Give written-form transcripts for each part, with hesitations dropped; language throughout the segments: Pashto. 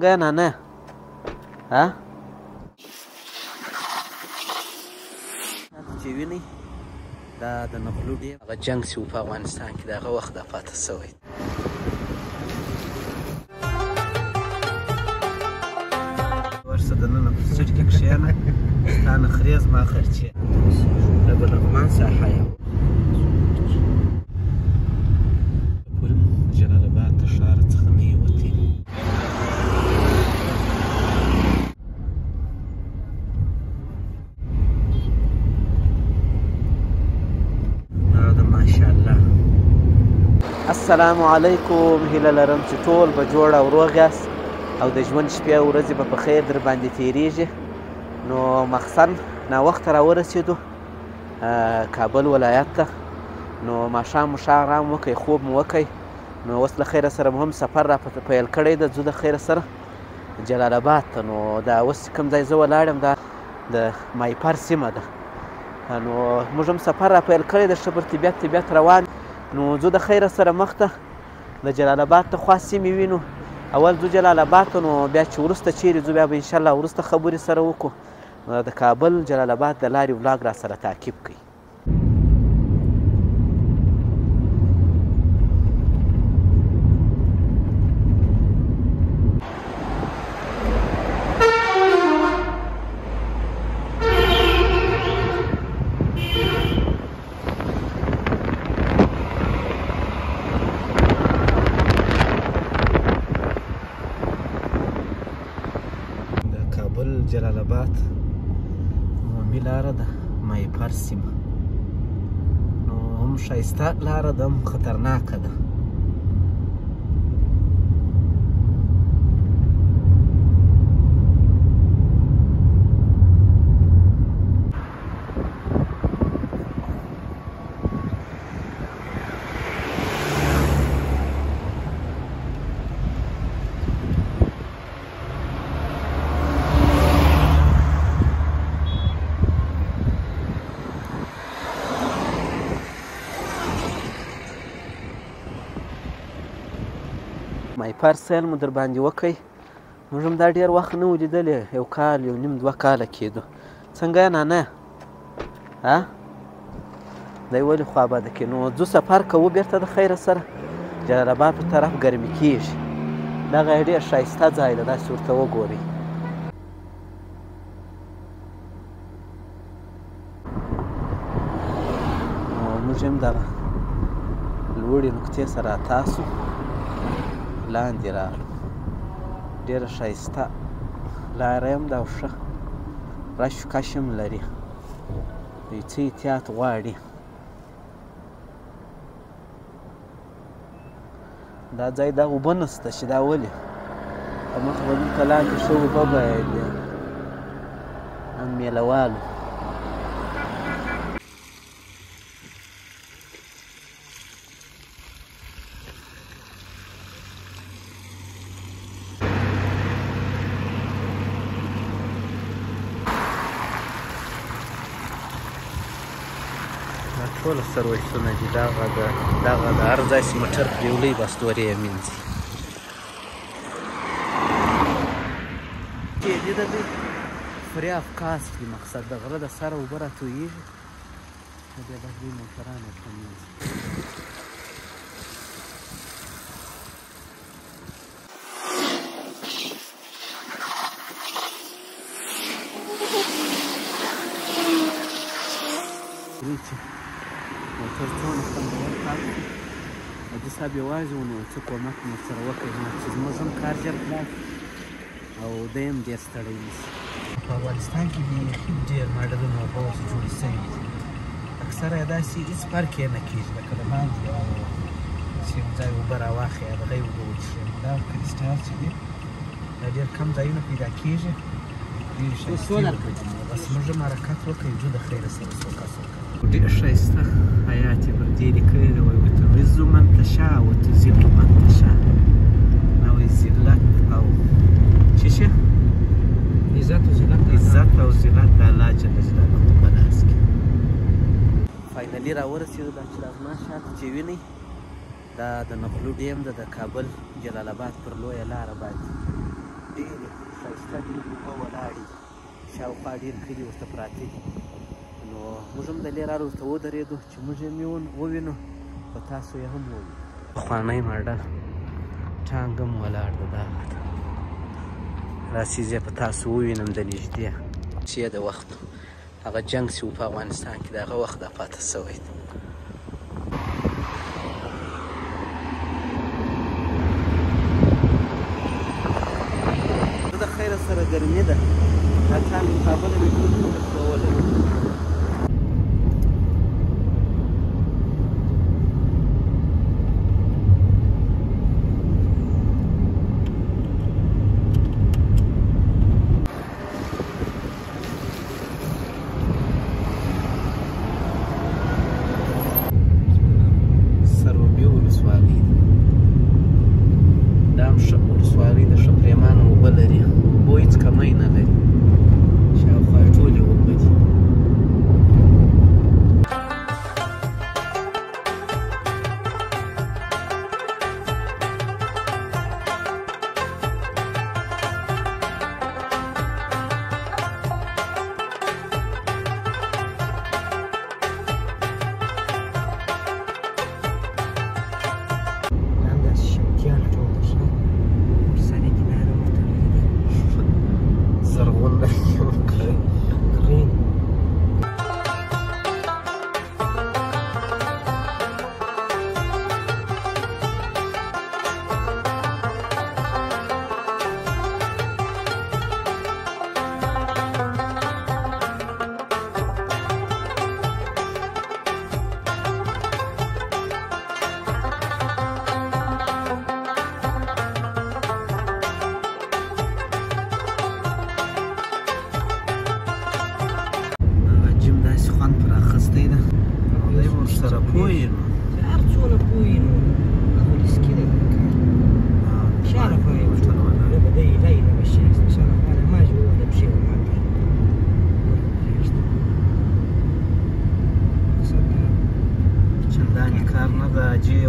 څنګه یې نانه؟ ها؟ چې وینئ دا د نغلو ډیم هغه جنګ چې و په افغانستان کې د هغه وخت دا پاته سوی. ورشه دننه په سټ کې کښېنه ستا نخرې زما خرچې د بلغمان ساحه یم. پل جلال آباد ته ښار څخه مې وتې السلام علیکم. هیله لرم چې ټول به جوړ او روغ یاست او د ژوند شپې او ورځې به په خیر در باندې تېرېږي. نو مخصن ناوخته راورسېدو کابل ولایت ته. نو ماښام مو ښه ارام وکئ، خوب مو وکئ. نو اوس له خیره سره مو هم سفر را پیل کړی ده. ځو د خیره سره جلال آباد ته. نو دا اوس کوم ځای زه ولاړ یم دا د مایپر سیمه ده. نو موږ هم سفر را پیل کړی ده، ښه پر طبیعت روان. نو ځو د خیره سره مخته د جلال آباد ته خوا سیمې وینو. اول ځو جلال آباد ته، نو بیا چې وروسته چیرې ځو بیا به انشاءالله وروسته خبرې سره وکړو. د کابل جلال آباد د لارې ولاګ را سره تعقیب کړئ. جلال آباد عمومي لاره ده مایپر سیمه. نو هم ښایسته لاره ده هم خطرناکه ده. مایپر سیل مو در باندې وکئ. موږ هم دا ډېر وخت نه و لیدلی، یو کال یو نیم 2 کاله کېدو. څنګه یې نانه؟ ها؟ دی ولې خواباده کې؟ نو ځو سفر کوو بېرته د خیره سره جلال آباد په طرف ګرمي کېږي. دغه یې ډېر ښایسته ځای ده، داسې ورته وګورئ. نو موږ هم دغه لوړې نقطې سره راتاسو لاندې راغلو. ډېره ښایسته لاره هم ده او ښه رش و کش هم لري. یو څه احتیاط غواړي. دا ځای دا اوبه نشته چې دا ولې مخه به دلته لاندې ښه اوبه به هم میله والو. ټوله سرویسونه دي. دغه د هر ځای چې موټر پرې ولئ بس دورې یې مینځي. دې د دوی فري افکاس دي، مقصد د غره د سره اوبه راتویېږي او بیا بس دوی موټران ورته مینځي. موټر څونه خوندور کار کوي. حاجي صاحب یوازې و، نو څه کومک مو ورسره وکړئ چې زموږ هم کار ژر خلاص او دی هم ډېر ستړی نه شي. په افغانستان کې بیخي ډېر ماډلونه اوبه اوس جوړې سوي دي. اکثره یې داسې هېڅ فرق یې نه کېږي، لکه د باندې چې یو ځای اوبه راواخلئ یا دغه یې اوبه وڅښئ. دا کریسټال چې دي دا ډېر کم ځایونه پیدا کېږي، ډېرې ښایستې اوبه. بس موږ هم حرکت وکړئ، ځو د خیره سره سوکه سوکه. ډېر ښایسته حیات یې پر دې لیکلي ده، وایي وتعز من تشاء وتذل من تشاء. دا وایي ذلت او څه شی؟ عزت او ذلت د الله جل جلاله په لاس کې. فاینلي راورسېدو. دا چې دا زما شاته چې وینئ دا د نغلو ډیم ده، د کابل جلال آباد پر لویه لاره باندې. ډېرې ښایسته دي، اوبه ولاړې دي، شاوخوا ډېر کلي ورته پراته دي. نو موږ هم د لرې ورته ودرېدو چې موږ یې ووینو په تاسو یې هم ووینو. پخوانی ماډل ټانک هم ولاړ ده دغه ته. راسئ زه په تاسو ووینم د نږدې چې د وخت هغه جنګ چې و په افغانستان کې د هغه وخت دا پاته سوی دی. د خیره سره ګرمي ده، دا کال مقابله مې ټول کولی.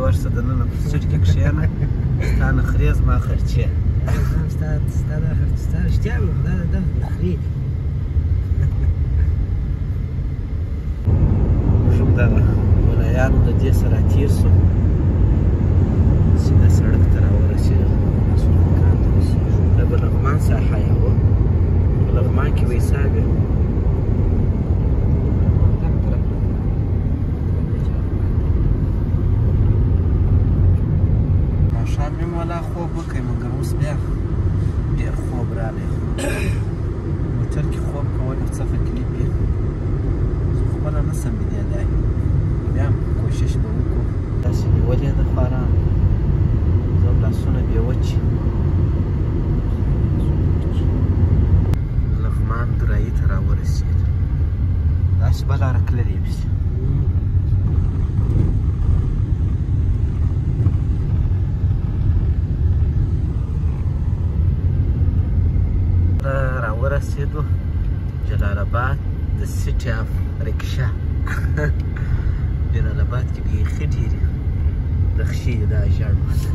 ورشه دننه په سټ کې کښېنه، ستا نخرې زما خرچې. ستا دا خرچې ستا رښتیا وي، خو دا نخرې دي. موږ هم دغه ملایانو د دې سره تېر شو، سیده سړک ته راورسېدو. د بلغمان ساحه یې وه، بلغمان کې به حساب یې شام یم والا خوب وکړی، مګر اوس بیا ډېر خوب راغی. موټر کې خوب کول یو څه تکلیف وي، زه خپله نه سم بیدېدی. بیا هم کوشش به وکړو. داسې نیولې ده خواران، زه هم لاسونه بې وچې. لغمان درایي ته راورسېدو، داسې به لاره تللې پسې. ورسېدو جلال آباد د سټي اف رکشا. جلال آباد کې بیخي ډېرې رخشې دي، دا ژړ ماته.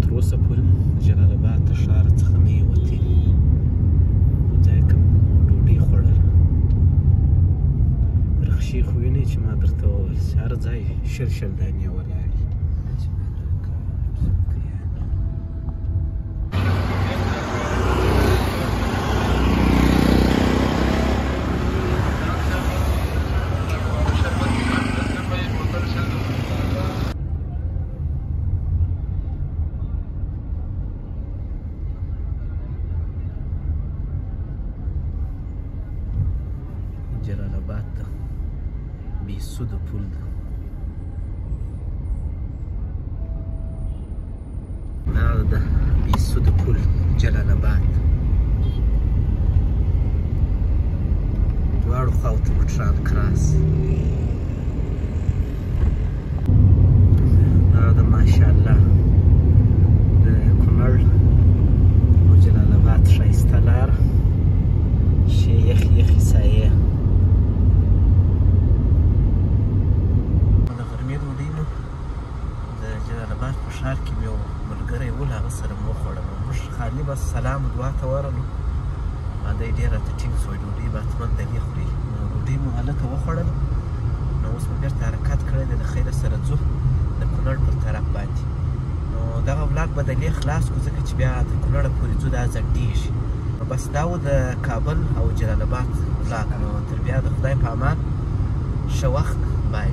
تر اوسه پورې جلال آباد تر ښاره څخه نه یې وتلي. رخشې خو وینئ چې ما درته وویل چې هر ځای شل شل دانې ولاړې. جلال آباد ته بېسوده پل ده. دا ده بېسوده پل جلال آباد. دواړو خواو ته موټران کراس. دا ده ماشاءالله د کونړ او جلال علي به سلام دعا ته ورغلو دی ډېر راته ټینګ شوی ډوډۍ به حتمن دلې خوري نو ډوډۍ مو هلته وخوړله نو اوس مو بېرته حرکت کړی دی د خیره سره ځو د کونړ پر طرف باندې نو دغه ولاګ به دلې خلاص کړو ځکه چې بیا تر کونړه پورې ځو دا ځنډېږي نو بس دا و د کابل او جلال آباد ولاګ نو تر بیا د خدای په امان ښه وخت بای